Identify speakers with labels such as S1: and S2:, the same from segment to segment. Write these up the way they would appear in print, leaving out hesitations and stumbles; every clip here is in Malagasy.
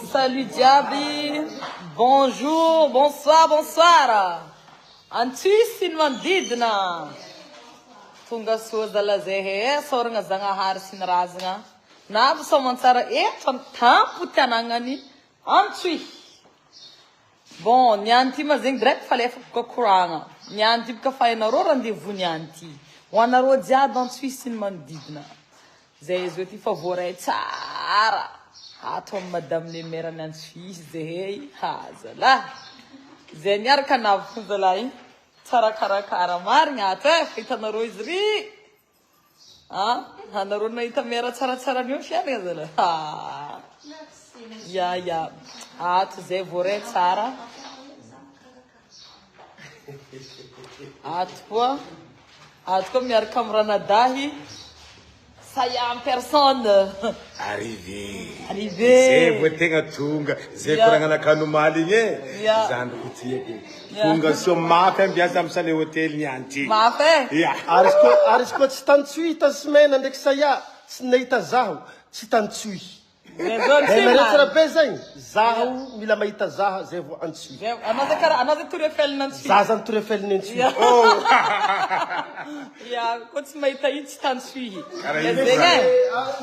S1: Salut Diaby. Bonjour, bonsoir, bonsoir. Antuisin mandidna. Tunga suazala zehe, soranga zanga harsin razanga. Nabu somansara eton tampu tanangani. Antui. Bon, nyanti mazing direct fallait ko kuranga. Nyanti ka fayna ro rendez-vous nyanti. Wana ro Diaby antuisin mandidna. Zay zoti favore tsara. Ato madame le mera nan Suisse zay hazala. Zay nyar kana funzalai. Tsara karakara mar nyata fitana ro izri. Ah, hanaro na ita mera tsara nyo share zala. Ha. Ya. Ato zay vore tsara. Ato miar kamrana dahi. Ça y est en personne.
S2: Arrivé.
S1: Arrivé.
S2: C'est votre tunga. C'est pour un canu malinye. Zandu kutiye. Tunga so mafe bien samsale hotel nyanti.
S1: Mafe.
S2: Yeah.
S3: Arisko tsy tantsui ta semaine ndraiky saya tsy nahita zaho tsy tantsui. Rehetra be zagny zaho mila mahita zaho zay vo antsui.
S1: Another turefel nantsui.
S3: Zaza ny torefeliny antsui.
S1: Oh. Ya, ko tsy mahita io tsy tantsui.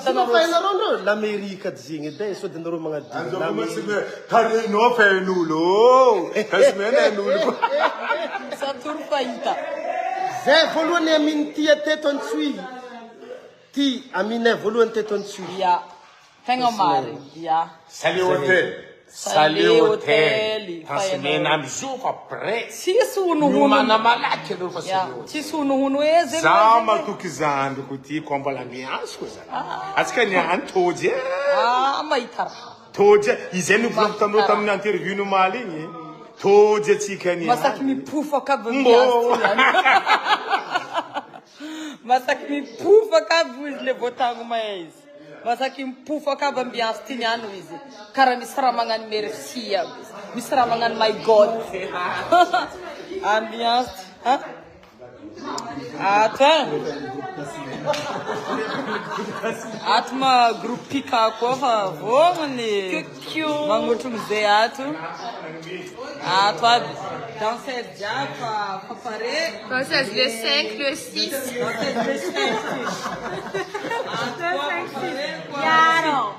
S3: Fainareo l'Amérique zegny edy sody nareo magnadino.
S2: Tarino fainulo. Tasmena
S1: Sa tur fahita.
S3: Zay voalohany aminy ty teto antsui. Ty aminay voalohany teto antsui.
S1: Ya. Tenga mari. Ya.
S2: Salut hotel. Salut hotel. Tasmena mzuka pre.
S1: Sisu unuhunu.
S2: Mana malaki ndo fa
S1: Ya.
S2: salut.
S1: Sisu unuhunu eze.
S2: Sama tukizandu kuti kwamba la miasco zana. Aska ni antoje.
S1: Ah, maitara.
S2: Toje izeni vlogtano tamna interview no malinyi. Toje tsikani.
S1: Masaki mipufa kabambiasti. Masaki mipufa kabuz le botango mais. Masaki mipufa kabambiasti nyanu izi. Kara misra mangan merci ya. Misra mangan my god. Ambiasti. Ha? Atma grupika ko fa vomani. Mangutum zeatu. Toi dans cette japa préparé.
S4: Française le 5, le 6. Yaro,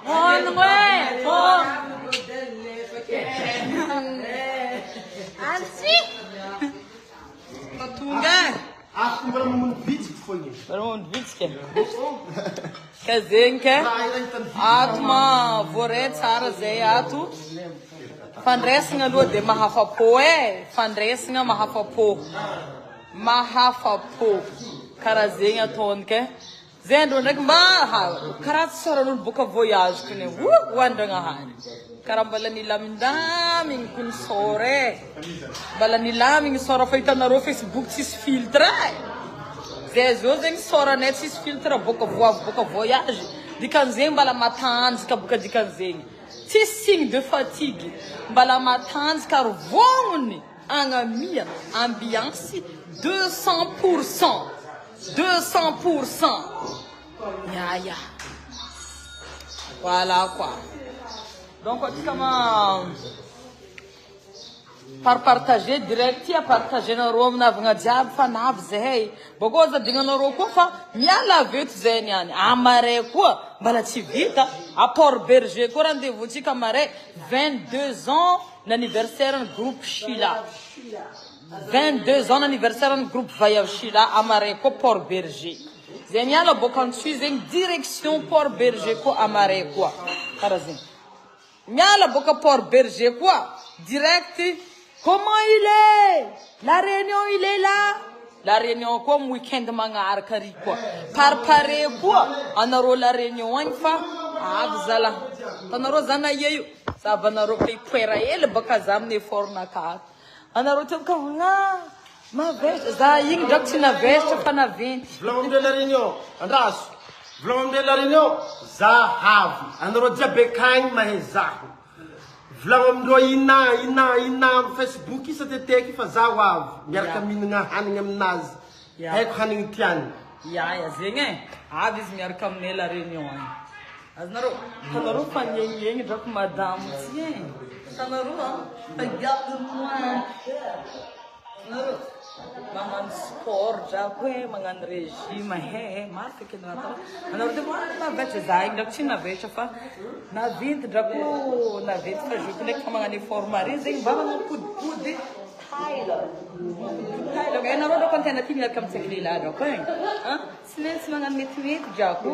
S3: Mbara mamono vitsy fogny.
S1: Mamono vitsy Kazenke. Atma vore tsara zay ato. Fandraisana aloha de mahafapo fandraisana mahafapo. Karaha zegny ataony ke. Zay andro ndraiky mba karaha tsy saran'olo boka voyage kone. Hoandragnahary. Karaha mbala nilamindamigny kony sore. Mbala nilamigny sora fa hitanareo Facebook tsisy filtre. Zay zao zegny soranay tsisy filtre boka voyage. Dikan'zegny mbala matanjaka boka dikan'zegny. Tsisy signe de fatigue. Mbala matanjaka ary vognony agnamia ambiance 200%. 200%. Ya. Voilà quoi. Donc, par partager direct, à partager na rom na vanga Diaby fa navy zay. Boko za dignanareo koa fa miala veto zay niany. Amare koa mbala tsy vita. À Port Berger koa rendez-vous tsika amare 22 ans l'anniversaire du groupe Sheila. 22 ans l'anniversaire du groupe Vayav Sheila amare koa Port Berger. Zay miala boka antsuy zegny direction Port Berger koa amare koa. Karaha zegny. Miala boka Port Berger quoi? Direct. Comment il est? La réunion il est là. La réunion comme week-end mangarkari quoi. Par pare quoi? Anaro la réunion any fa abzala. Tanaro zana yeyo. Sa banaro kay puera ele baka zamne forna ka. Anaro tum ka nga. Ma veste za ying doctina veste fa na 20.
S3: Vlogam de la réunion. Andraso. Vlogam de la réunion. Zahavi. Anaro jabe kany mahezaho. Vlogam do ina Facebook isa teteky fa zaho avy. Miaraka mihinagna hanigny aminazy. Haiko hanigny tiany.
S1: Ya zegny. Avy izy miaraka aminay la réunion any. Tanaro fanyenyengy drako madame ty e. Tanaro fagiadonoa. Magnano sport drako e, magnano régime maro feky natao. Anaro de maro navetra za igny drako tsy navetra fa naventy drako naventy fa joko ndraiky fa magnano effort mare zegny mba magnano podipody taila. Taila anaro drako antena ty miaraka amin'ny tsakilela drako e. Tsy maintsy magnano metimety drako.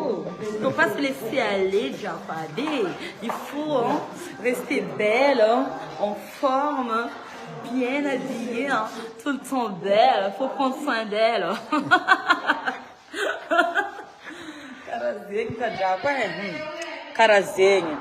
S1: Faut pas se laisser aller drako ade. Il faut rester belle, en forme. Bien habillée, hein, tout le temps belle, faut prendre soin d'elle. Karazegny.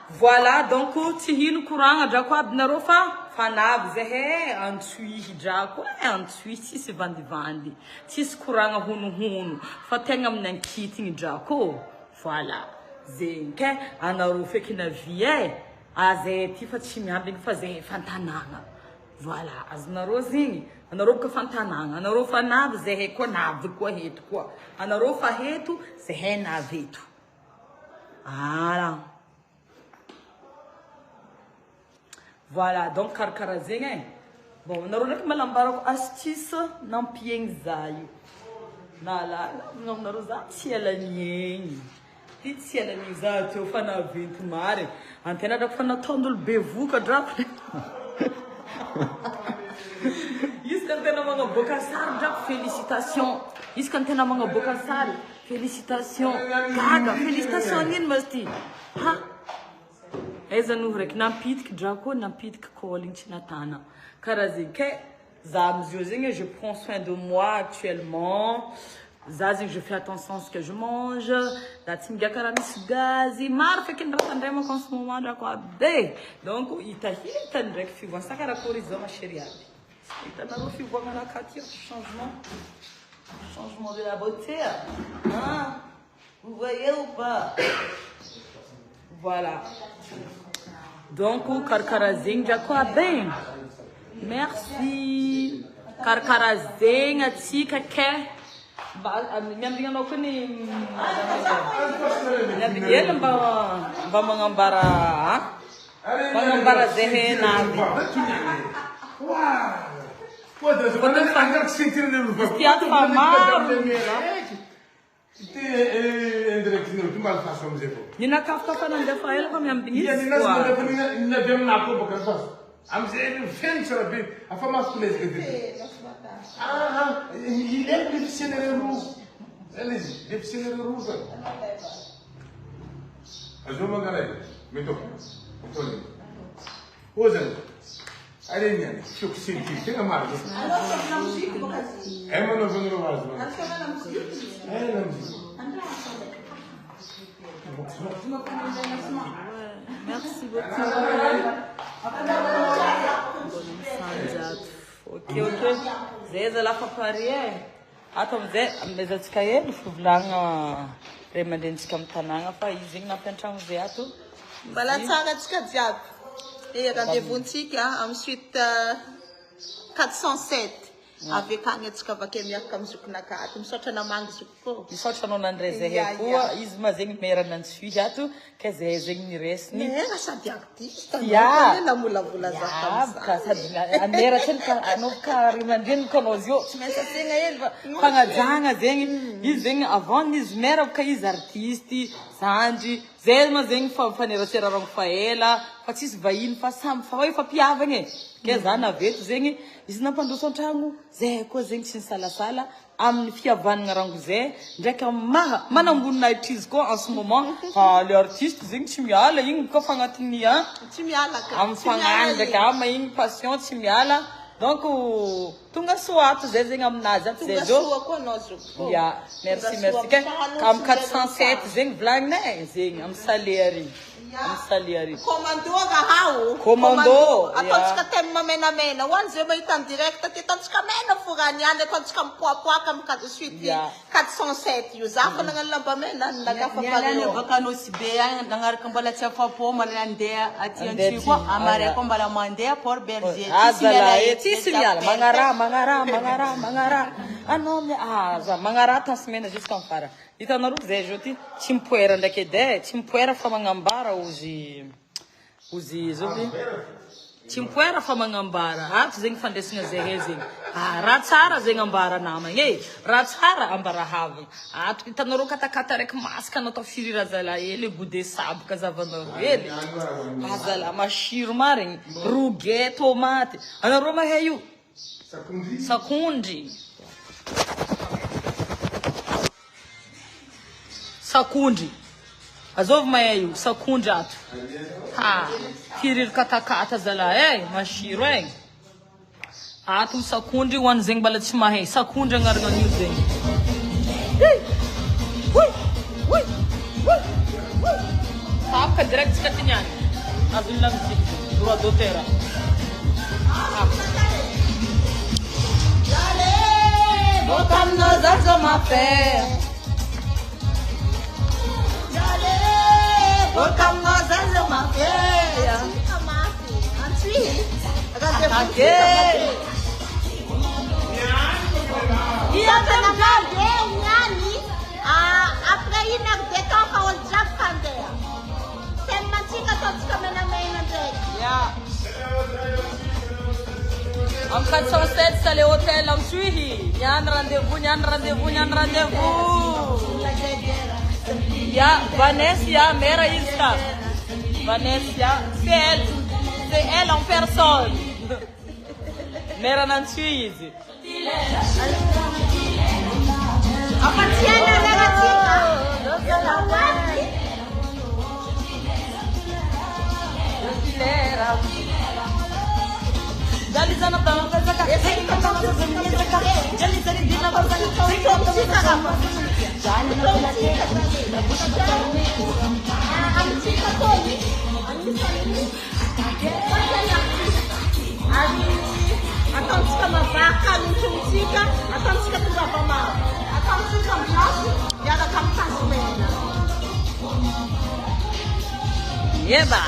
S1: Voilà, donc tihino courant drako aby narô fa fanavy zahay antsuihy drako antsuihy tsisy vandivandy tsisy courant honohono fa tegna amin'ny ankitigny drako. Voilà, zegny ke anarô feky na vie azay ty fa tsy miambigny fa zay fantanagna. Voilà, azonarô zegny anarô boka fantanagna anarô fa navy zahay koa navy koa heto koa anarô fa heto zahay navy eto. Voilà, donc karakara zegny e. Bon, anarô ndraiky malambarako astuce nampiegny za io. Nanarô za tsy ela niegny. Ty tsy ela niegny za teo fa naventy mare. Antena drako fa nataon'olo bevoka drako. Izy ka tena magnaboaka sary drako félicitations. Izy ka tena magnaboaka sary félicitations. Gaga, félicitations nino mas ty? Ha? Aiza no raiky nampitiky drako nampitiky colle tsy natana. Karaha zegny ke za amizio zegny je prends soin de moi actuellement. Ça, je fais attention à ce que je mange. La tinga karamis gazi. Mar fait qu'il reste vraiment en ce moment là quoi. Donc il t'a direct fi voir ça caractérise ma chérie. Il t'a pas fi voir la cature changement de la beauté. Hein? Vous voyez ou pas? Voilà. Donc karkarazing quoi ben. Merci. Karkarazing atika ke. Miambigna anao koa ny miambigna mba magnambara zahay navy. Tiato fa maro. Ninakafokafa nandefa ela fa miambigna izy koa.
S2: Amzay feno tsara be afa maskulezika dia ilaiko le fisenareo roa zany izy le fisenareo roa zany azo mangalay metoko metony ô zany areny any fioko senti tegna maro manaovanareo azy
S1: merci beaucoup. Ok. Zay za lafa pare e. Ato amizay amezantsika hely fivolagna ray aman-drenitsika amin'ny tanàgna fa izy zegny nampiantragno zay ato.
S5: Mbala tsara antsika jiaby. Rendez-vous-ntsika amin'ny suite 407. Avec agny antsika avake miaraka amin'ny zokinakaty. Misaotra namangy zokiko.
S1: Misaotra anao nandray zahay koa. Izy ma zegny merana antsy ato ka zahay zegny niresiny.
S5: Mera sady artiste.
S1: Namolabola zaka sady amera teny ka anao ka ry mandreny ka anao zio tsy maintsy asegna hely fa fagnajagna zegny izy zegny avant izy mera ka izy artiste zandry zay ma zegny faneraserarango fa ela fa tsisy vahiny fa samby fa hoe fampiavagna e ke za naveto zegny izy nampandroso an-tragno zay koa zegny tsy nisalasala amin'ny fihavanagna rango zay ndraiky manamboninaitra izy koa en ce moment le artiste zegny tsy miala igny koa fa agnatin'ny
S5: tsy miala ka
S1: amin'ny fagnano ndraiky ama igny passion tsy miala donc tonga soato zay zegny aminazy aby zay zo ya merci ke am 407 zegny volagnina zegny am salaire
S5: commando agahao
S1: commando
S5: ataontsika thème mamenamena hoany zay mahita en direct ty ataontsika mena fogany any ataontsika mipoapoaka amin'ny cade suite 407 io za fa nagnano lamba mena
S6: nagafabakanao sy be agny nagnaraka mbola tsy afapo mara andeha aty antsy koa amare koa mbola mandeha port berger
S1: tsisy miala magnara Ah non, za magnarata semena jusqu'en fara. Hitanareo zay zao ty tsy mipoera ndraiky edy e, tsy mipoera fa magnambara ozy zao ty. Tsy mipoera fa magnambara. Ato zegny fandraisana zay zegny. Raha tsara zegny ambara namagny e. Raha tsara ambara havagna. Ato hitanareo katakata raiky masaka natao firira zala hely goude saboka zavanareo hely. Azala mashiro marigny. Rouget, tomate. Anareo mahay io? Sakondry. Sakondry. Azov mahay io, sakondry ato. Ha, firira katakata zala mashiro ato sakondry ho an'izegny mbala tsy mahay. Sakondry agnarana an'io zegny. Tapaka direct tsika ty niany. Azon'ny lamisiky. Droit d'auteur. Voltamos nós a tomar fé. Voltamos nós a tomar fé.
S5: E até na Nyani, après il n'a que quand on jack candia. C'est ma chica tots comme na main
S1: Yeah. Am kat são 7 sale hotel am suihi. Nyan rendezvous. Ya Vanessa mera Insta. Vanessa, c'est elle en personne. Mera nan suizi.
S5: Apatiana negativa.
S1: Jalizana tama kazaka. Jalizana dina
S5: Atamsika mavaka mitontsika, atamsika tuvavamava, atamsika mlasu, yaka kamkasmena.
S1: Yeba.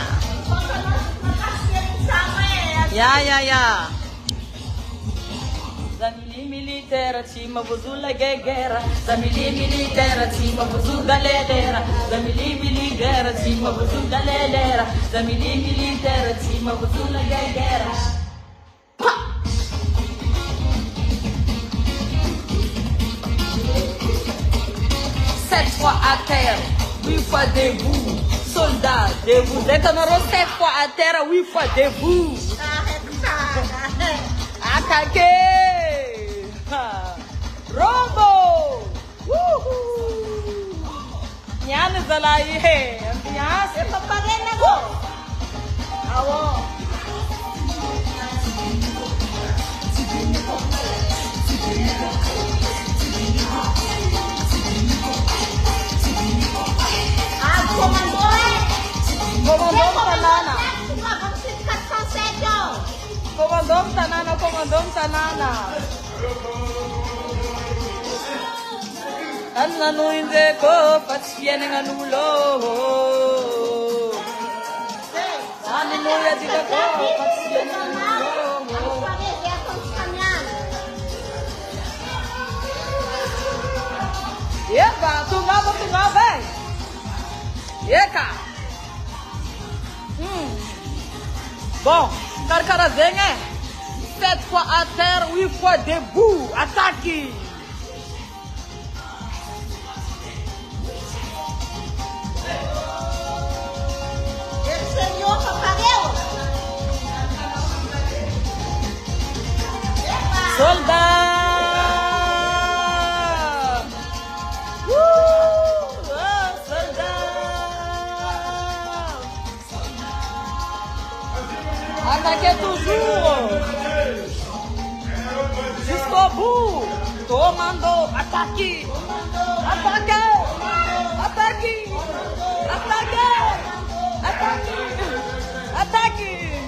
S1: Ya. Zamili militaire, cima vozula guerra. Zamili militaire, cima vozuga lelera. Zamili militaire, cima vozuga lelera. Zamili militaire, cima vozula guerra. 7 fois à terre, 8 fois debout. Soldat, debout. Détonneront 7 fois à terre, 8 fois debout. Attaquez! Rombo! Wouhou! Nyan zalai he. Nyan se papagena go. Awo. Comandante Tanana. Anna no indeko patsiene nganulo. Ani no ya diko patsiene nganulo. Eba, tunga vai. Eka. Bom, Carcarazenha 7 fois à terre, 8 fois debout. Attaque! Soldat! Attaquez toujours! Jusqu'au bout! Commando! Attaquez! Attaquez! Attaquez! Attaquez! Attaquez! Attaquez!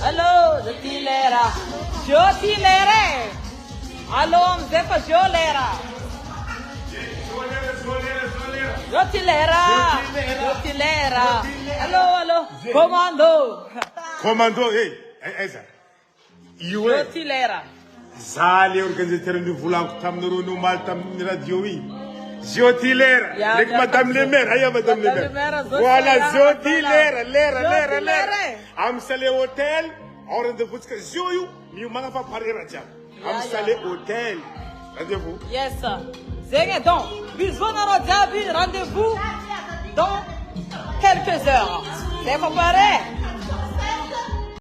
S1: Allo, Jotilera! Jotilera! Allo, Mzepa Jolera! Jotilera! Allo! Commando!
S2: Commando, hey, Eza.
S1: Jotilera!
S2: za le organisateur nivolaniko taminareo nomaly tamin'ny radio iny Zioti lera ndraiky madame le maire aya madame le maire voilà Zioti lera amy Salé hôtel rendez-vous tsika zio io miomagna fa parera jiaby amy Salé hôtel rendez-vous
S1: yes zegny donc bisous nareo jiaby rendez-vous dans quelques heures c'est pas pareil